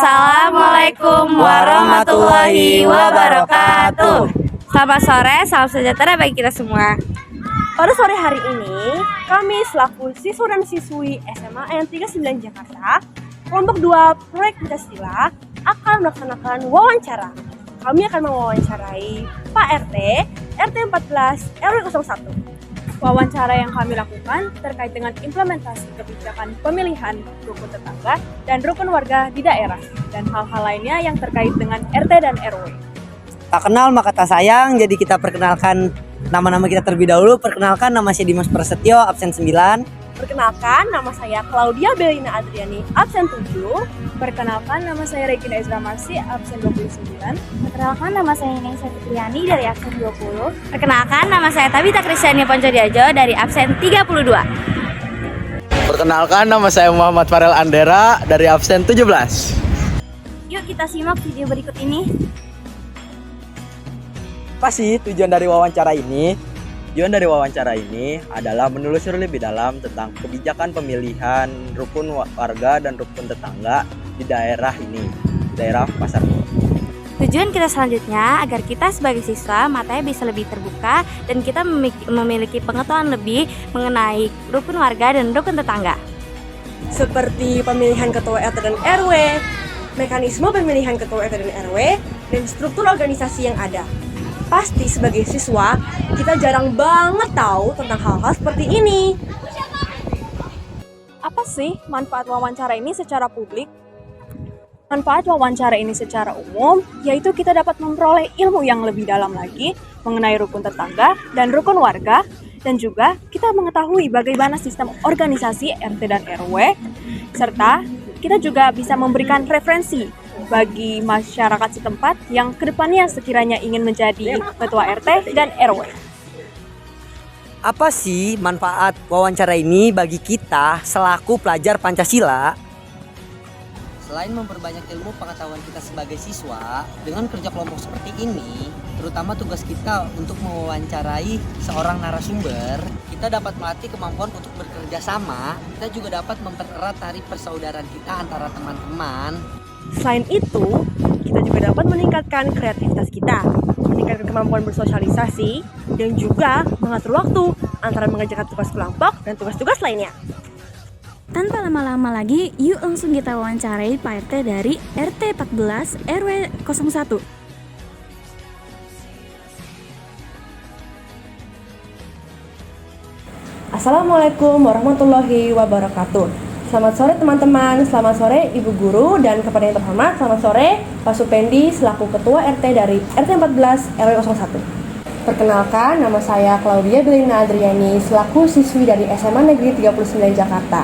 Assalamualaikum warahmatullahi wabarakatuh. Selamat sore, salam sejahtera bagi kita semua. Pada sore hari ini, kami selaku siswa dan siswi SMA N 39 Jakarta, kelompok 2 proyek Pancasila akan melaksanakan wawancara. Kami akan mewawancarai Pak RT, RT 14, RW 01. Wawancara yang kami lakukan terkait dengan implementasi kebijakan pemilihan rukun tetangga dan rukun warga di daerah, dan hal-hal lainnya yang terkait dengan RT dan RW. Tak kenal maka tak sayang, jadi kita perkenalkan nama-nama kita terlebih dahulu. Perkenalkan, nama saya Dimas Prasetyo, absen 9. Perkenalkan, nama saya Claudia Belina Adriani, absen 7. Perkenalkan, nama saya Regina Ezra Marsi, absen 29. Perkenalkan, nama saya Nengsa Fitriani dari absen 20. Perkenalkan, nama saya Tabita Kristiani Poncodiajo dari absen 32. Perkenalkan, nama saya Muhammad Farel Andera dari absen 17. Yuk kita simak video berikut ini. Apa sih tujuan dari wawancara ini? Tujuan dari wawancara ini adalah menelusuri lebih dalam tentang kebijakan pemilihan rukun warga dan rukun tetangga di daerah ini, daerah Pasar Bo. Tujuan kita selanjutnya agar kita sebagai siswa matanya bisa lebih terbuka dan kita memiliki pengetahuan lebih mengenai rukun warga dan rukun tetangga. Seperti pemilihan ketua RT dan RW, mekanisme pemilihan ketua RT dan RW, dan struktur organisasi yang ada. Pasti sebagai siswa, kita jarang banget tahu tentang hal-hal seperti ini. Apa sih manfaat wawancara ini secara publik? Manfaat wawancara ini secara umum, yaitu kita dapat memperoleh ilmu yang lebih dalam lagi mengenai rukun tetangga dan rukun warga, dan juga kita mengetahui bagaimana sistem organisasi RT dan RW, serta kita juga bisa memberikan referensi bagi masyarakat setempat yang kedepannya sekiranya ingin menjadi ketua RT dan RW. Apa sih manfaat wawancara ini bagi kita selaku pelajar Pancasila? Selain memperbanyak ilmu pengetahuan kita sebagai siswa, dengan kerja kelompok seperti ini, terutama tugas kita untuk mewawancarai seorang narasumber, kita dapat melatih kemampuan untuk bekerja sama. Kita juga dapat mempererat tali persaudaraan kita antara teman-teman. Selain itu, kita juga dapat meningkatkan kreativitas kita, meningkatkan kemampuan bersosialisasi, dan juga mengatur waktu antara mengerjakan tugas kelompok dan tugas-tugas lainnya. Tanpa lama-lama lagi, yuk langsung kita wawancarai Pak RT dari RT 14 RW 01. Assalamualaikum warahmatullahi wabarakatuh. Selamat sore teman-teman, selamat sore Ibu Guru, dan kepada yang terhormat, selamat sore Pak Supendi selaku Ketua RT dari RT 14 RW 01. Perkenalkan, nama saya Claudia Belina Adriani selaku siswi dari SMA Negeri 39 Jakarta.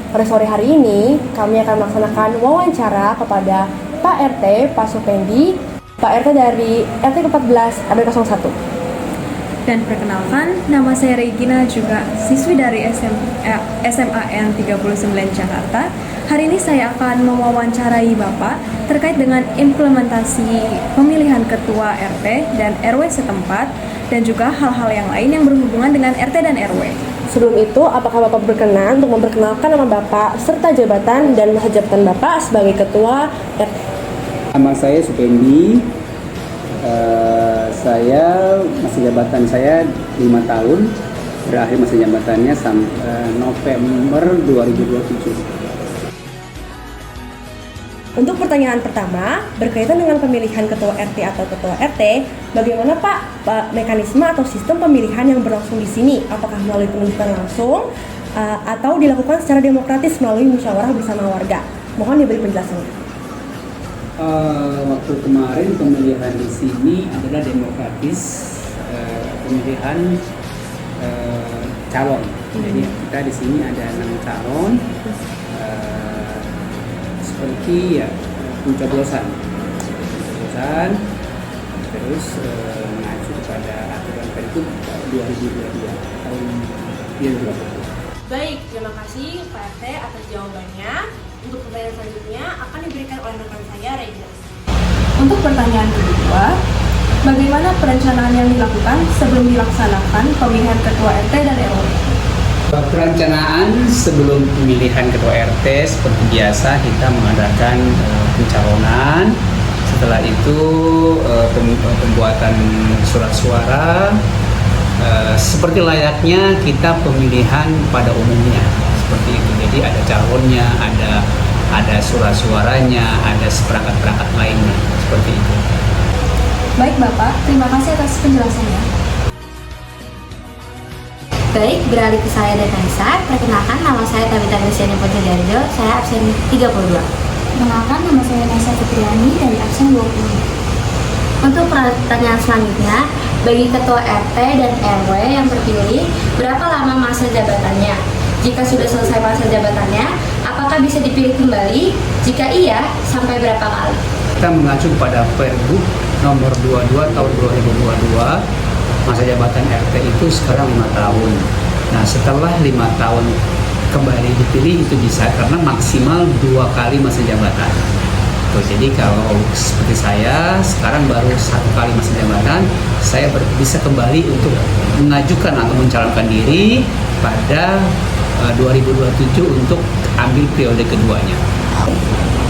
Pada sore hari ini, kami akan melaksanakan wawancara kepada Pak RT, Pak Supendi, Pak RT dari RT 14 RW 01. Dan perkenalkan, nama saya Regina, juga siswi dari SMA N 39 Jakarta. Hari ini saya akan mewawancarai Bapak terkait dengan implementasi pemilihan ketua RT dan RW setempat, dan juga hal-hal yang lain yang berhubungan dengan RT dan RW. Sebelum itu, apakah Bapak berkenan untuk memperkenalkan nama Bapak serta jabatan dan masa jabatan Bapak sebagai ketua RT? Nama saya Supendi. Saya masa jabatan saya 5 tahun, berakhir masa jabatannya November 2027. Untuk pertanyaan pertama, berkaitan dengan pemilihan ketua RT atau ketua RT, bagaimana Pak mekanisme atau sistem pemilihan yang berlangsung di sini? Apakah melalui penunjukan langsung atau dilakukan secara demokratis melalui musyawarah bersama warga? Mohon diberi penjelasannya. Waktu kemarin pemilihan di sini adalah demokratis, pemilihan calon. Jadi kita di sini ada 6 calon, seperti ya pencoblosan, terus mengacu kepada aturan Pergub 2022 tahun 2020. Baik, terima kasih Pak RT atas jawabannya. Untuk pertanyaan selanjutnya akan diberikan oleh rekan saya, Regina. Untuk pertanyaan kedua, bagaimana perencanaan yang dilakukan sebelum dilaksanakan pemilihan ketua RT dan RW? Perencanaan sebelum pemilihan ketua RT seperti biasa kita mengadakan pencalonan. Setelah itu pembuatan surat suara seperti layaknya kita pemilihan pada umumnya seperti itu. Jadi ada calonnya, ada surat suaranya, ada seperangkat-perangkat lainnya seperti itu. Baik Bapak, terima kasih atas penjelasannya. Baik, beralih ke saya dan Anissa. Perkenalkan, nama saya Tabita Kristiani Putri-Darjo, saya absen 32. Perkenalkan, nama saya Nesa Fitriani dari absen 20. Untuk pertanyaan selanjutnya, bagi ketua RT dan RW yang terpilih, berapa lama masa jabatannya? Jika sudah selesai masa jabatannya, apakah bisa dipilih kembali? Jika iya, sampai berapa kali? Kita mengacu pada Pergub nomor 22 tahun 2022. Masa jabatan RT itu sekarang 5 tahun. Nah, setelah 5 tahun kembali dipilih itu bisa karena maksimal 2 kali masa jabatan. Tuh, jadi kalau seperti saya sekarang baru 1 kali masa jabatan, saya bisa kembali untuk mengajukan atau mencalonkan diri pada 2027 untuk ambil periode keduanya.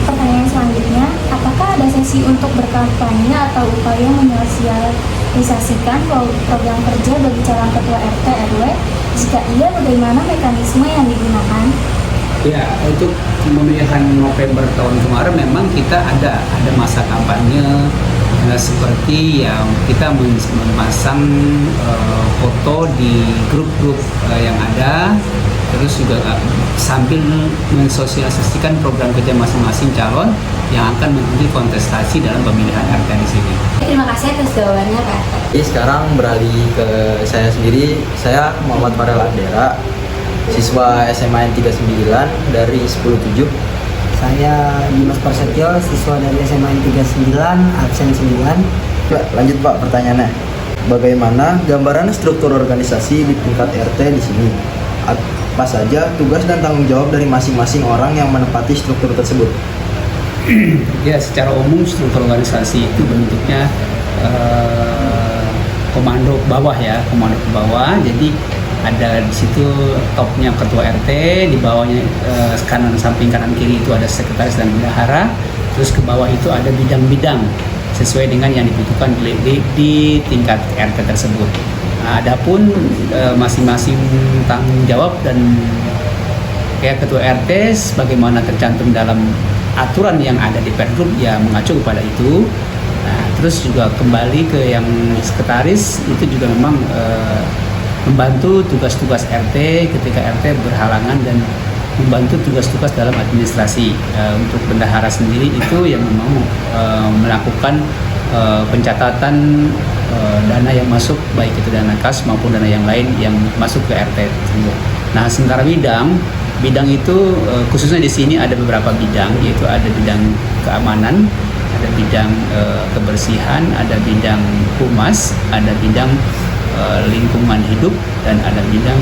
Pertanyaan selanjutnya, apakah ada sesi untuk berkampanye atau upaya menyosialisasikan program kerja bagi calon ketua RT RW? Jika iya, bagaimana mekanisme yang digunakan? Ya, untuk pemilihan November tahun kemarin memang kita ada masa kampanye seperti yang kita memasang foto di grup-grup yang ada, terus juga sambil mensosialisasikan program kerja masing-masing calon yang akan mengikuti kontestasi dalam pemilihan RT di sini. Terima kasih atas jawabannya, Pak. Jadi sekarang beralih ke saya sendiri. Saya Muhammad Farel Andera, siswa SMA N 39 dari 107. Saya Dimas Prasetyo, siswa dari SMA N 39, absen 9. Lanjut Pak pertanyaannya. Bagaimana gambaran struktur organisasi di tingkat RT di sini? Apa saja tugas dan tanggung jawab dari masing-masing orang yang menempati struktur tersebut? Ya, secara umum struktur organisasi itu bentuknya komando bawah ya, komando ke bawah. Jadi ada di situ topnya ketua RT, di bawahnya kanan samping kanan kiri itu ada sekretaris dan bendahara. Terus ke bawah itu ada bidang-bidang sesuai dengan yang dibutuhkan di tingkat RT tersebut. Nah, adapun masing-masing tanggung jawab dan kayak ketua RT sebagaimana tercantum dalam aturan yang ada di Pergub ya mengacu kepada itu. Nah, terus juga kembali ke yang sekretaris itu juga memang membantu tugas-tugas RT ketika RT berhalangan dan membantu tugas-tugas dalam administrasi. Untuk bendahara sendiri itu yang memang melakukan pencatatan dana yang masuk, baik itu dana kas maupun dana yang lain yang masuk ke RT tersebut. Nah, sementara bidang itu khususnya di sini ada beberapa bidang, yaitu ada bidang keamanan, ada bidang kebersihan, ada bidang humas, ada bidang lingkungan hidup, dan ada bidang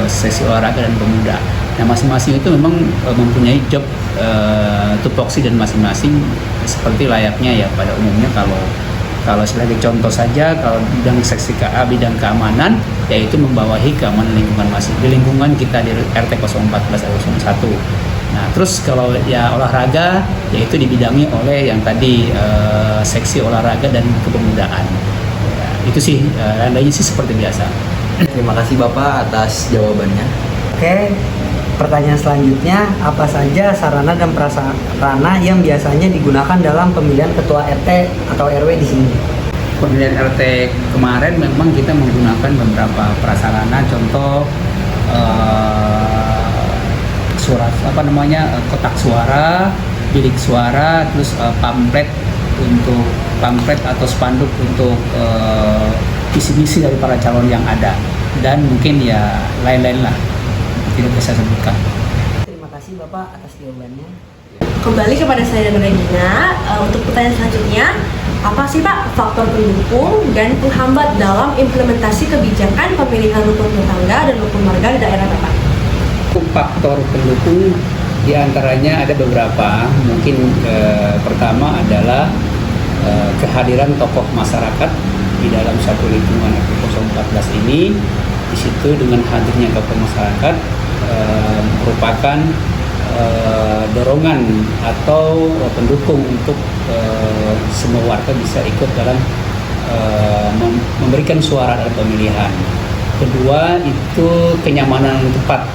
sesi olahraga dan pemuda. Nah, masing-masing itu memang mempunyai job tupoksi dan masing-masing seperti layaknya ya pada umumnya. Kalau sebagai contoh saja, kalau bidang seksi KA, bidang keamanan, yaitu membawahi keamanan lingkungan di lingkungan kita di RT 014 RW 01. Nah, terus kalau ya olahraga, yaitu dibidangi oleh yang tadi seksi olahraga dan kepemudaan. Ya, itu sih, lainnya sih seperti biasa. Terima kasih Bapak atas jawabannya. Oke, pertanyaan selanjutnya, apa saja sarana dan prasarana yang biasanya digunakan dalam pemilihan ketua RT atau RW di sini? Pemilihan RT kemarin memang kita menggunakan beberapa prasarana, contoh kotak suara, bilik suara, terus pamflet atau spanduk untuk visi-misi dari para calon yang ada, dan mungkin ya lain-lain lah, tidak bisa sebutkan. Terima kasih Bapak atas jawabannya. Kembali kepada saya dan Regina, untuk pertanyaan selanjutnya, apa sih Pak faktor pendukung dan penghambat dalam implementasi kebijakan pemilihan rukun tetangga dan rukun warga di daerah Bapak? Faktor pendukung diantaranya ada beberapa. Mungkin pertama adalah kehadiran tokoh masyarakat di dalam satu lingkungan RT 014 ini. Di situ dengan hadirnya tokoh masyarakat merupakan dorongan atau pendukung untuk semua warga bisa ikut dalam memberikan suara dalam pemilihan. Kedua itu kenyamanan tepat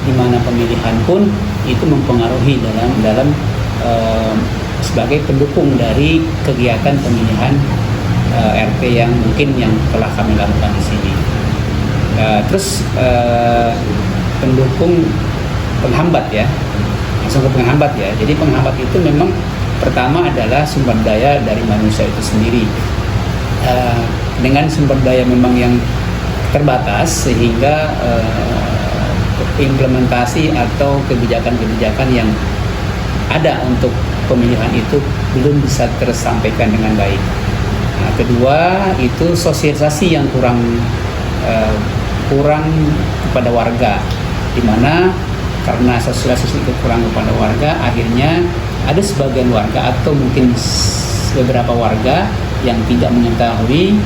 di mana pemilihan pun itu mempengaruhi dalam sebagai pendukung dari kegiatan pemilihan RT yang telah kami lakukan di sini. Terus pendukung penghambat ya, langsung ke penghambat ya. Jadi penghambat itu memang pertama adalah sumber daya dari manusia itu sendiri. Dengan sumber daya memang yang terbatas sehingga implementasi atau kebijakan-kebijakan yang ada untuk pemilihan itu belum bisa tersampaikan dengan baik. Nah, kedua itu sosialisasi yang kurang kepada warga, di mana karena sosialisasi itu kurang kepada warga, akhirnya ada sebagian warga atau mungkin beberapa warga yang tidak mengetahui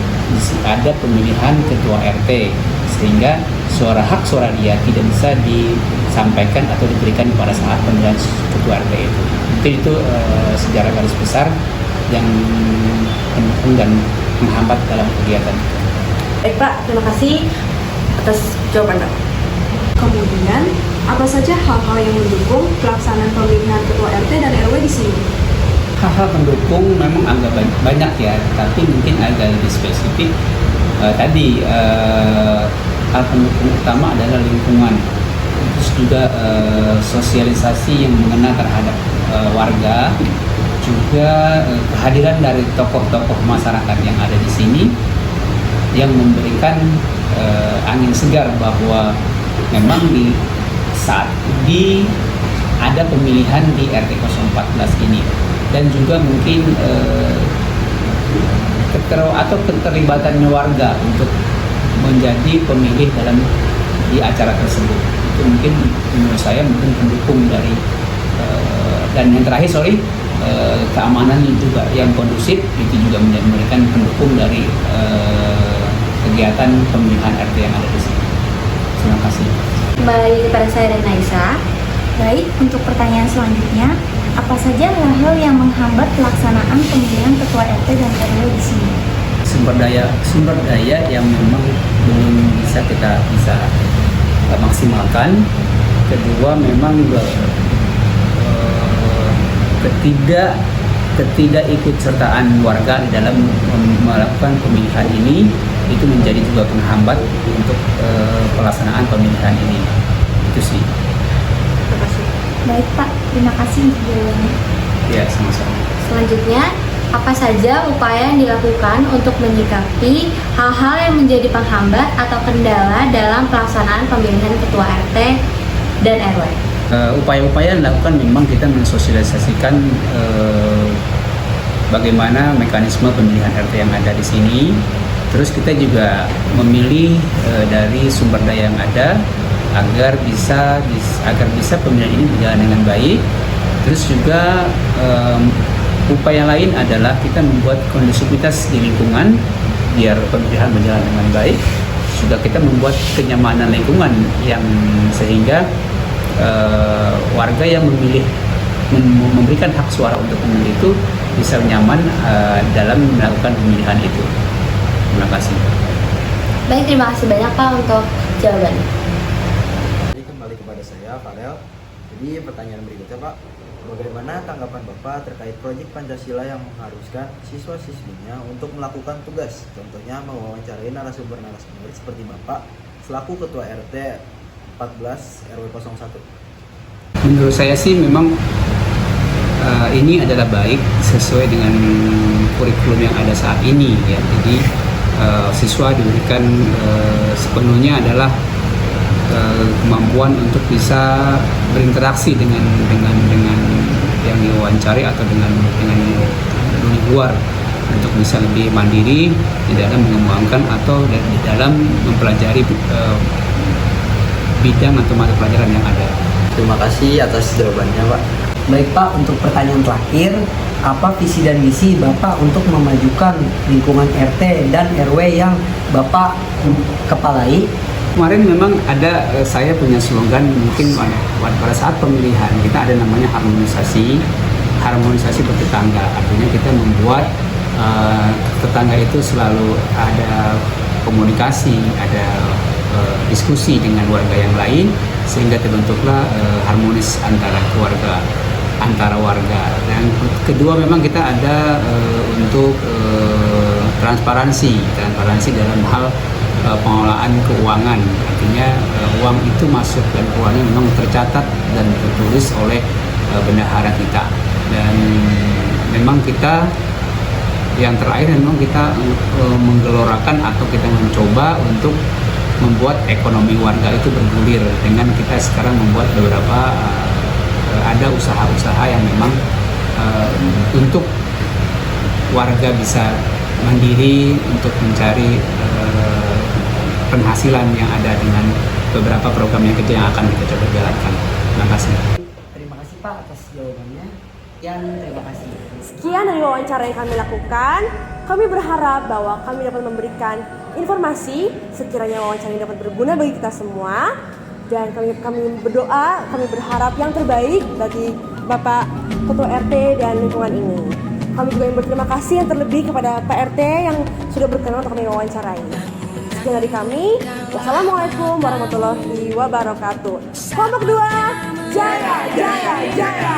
ada pemilihan ketua RT, sehingga hak suara dia tidak bisa disampaikan atau diberikan pada saat pemilihan ketua RT itu. Mungkin itu sejarah garis besar yang mendukung dan menghambat dalam kegiatan. Baik Pak, terima kasih atas jawaban Pak. Kemudian, apa saja hal-hal yang mendukung pelaksanaan pemilihan ketua RT dan RW di sini? Hal-hal pendukung memang agak banyak ya, tapi mungkin agak lebih spesifik. Hal pendukung utama adalah lingkungan, terus juga sosialisasi yang mengena terhadap warga, juga kehadiran dari tokoh-tokoh masyarakat yang ada di sini yang memberikan angin segar bahwa memang ada pemilihan di RT 014 ini, dan juga mungkin keterlibatannya warga untuk menjadi pemilih di acara tersebut. Itu mungkin menurut saya mungkin pendukung dari dan yang terakhir keamanan juga yang kondusif itu juga memberikan pendukung dari kegiatan pemilihan RT yang ada di sini. Terima kasih. Kembali kepada saya dan Naisa. Baik, untuk pertanyaan selanjutnya, apa saja hal-hal yang menghambat pelaksanaan pemilihan ketua RT dan RW di sini? Sumber daya yang memang belum bisa kita maksimalkan. Kedua memang ketidakikutsertaan warga di dalam melakukan pemilihan ini itu menjadi juga penghambat untuk pelaksanaan pemilihan ini. Itu sih. Terima kasih. Baik Pak, terima kasih untuk jawabannya. Ya, sama-sama. Selanjutnya, apa saja upaya yang dilakukan untuk menyikapi hal-hal yang menjadi penghambat atau kendala dalam pelaksanaan pemilihan ketua RT dan RW? Upaya-upaya yang dilakukan memang kita mensosialisasikan bagaimana mekanisme pemilihan RT yang ada di sini. Terus kita juga memilih dari sumber daya yang ada agar bisa pemilihan ini berjalan dengan baik. Terus juga upaya lain adalah kita membuat kondusivitas di lingkungan biar pemilihan berjalan dengan baik. Juga kita membuat kenyamanan lingkungan yang sehingga warga yang memberikan hak suara untuk memilih itu bisa nyaman dalam melakukan pemilihan itu. Terima kasih. Baik, terima kasih banyak Pak untuk jawabannya. Jadi kembali kepada saya, Farel. Jadi pertanyaan berikutnya Pak, bagaimana tanggapan Bapak terkait proyek Pancasila yang mengharuskan siswa-siswinya untuk melakukan tugas, contohnya mewawancarai narasumber-narasumber seperti Bapak selaku Ketua RT 14 RW 01? Menurut saya sih memang ini adalah baik sesuai dengan kurikulum yang ada saat ini ya. Jadi siswa diberikan sepenuhnya adalah kemampuan untuk bisa berinteraksi dengan yang diwawancari atau dengan di luar, untuk bisa lebih mandiri di dalam mengembangkan atau di dalam mempelajari bidang atau mata pelajaran yang ada. Terima kasih atas jawabannya Pak. Baik Pak, untuk pertanyaan terakhir, apa visi dan misi Bapak untuk memajukan lingkungan RT dan RW yang Bapak kepalai. Kemarin memang ada saya punya slogan mungkin pada saat pemilihan kita ada namanya harmonisasi bertetangga. Artinya kita membuat tetangga itu selalu ada komunikasi, ada diskusi dengan warga yang lain sehingga terbentuklah harmonis antara warga. Dan kedua memang kita ada untuk transparansi dalam hal pengelolaan keuangan. Artinya uang itu masuk dan keluarnya memang tercatat dan tertulis oleh bendahara kita. Dan memang kita yang terakhir memang kita menggelorakan atau kita mencoba untuk membuat ekonomi warga itu bergulir dengan kita sekarang membuat beberapa ada usaha-usaha yang memang untuk warga bisa mandiri untuk mencari penghasilan yang ada dengan beberapa program yang kecil yang akan kita coba jalankan. Terima kasih. Terima kasih Pak atas jawabannya. Dan terima kasih. Sekian dari wawancara yang kami lakukan. Kami berharap bahwa kami dapat memberikan informasi sekiranya wawancara ini dapat berguna bagi kita semua. Dan kami berdoa, kami berharap yang terbaik bagi Bapak Ketua RT dan lingkungan ini. Kami juga ingin berterima kasih yang terlebih kepada Pak RT yang sudah berkenan untuk kami wawancarai. Sekian dari kami. Wassalamualaikum warahmatullahi wabarakatuh. Kelompok 2, jaya, jaya, jaya.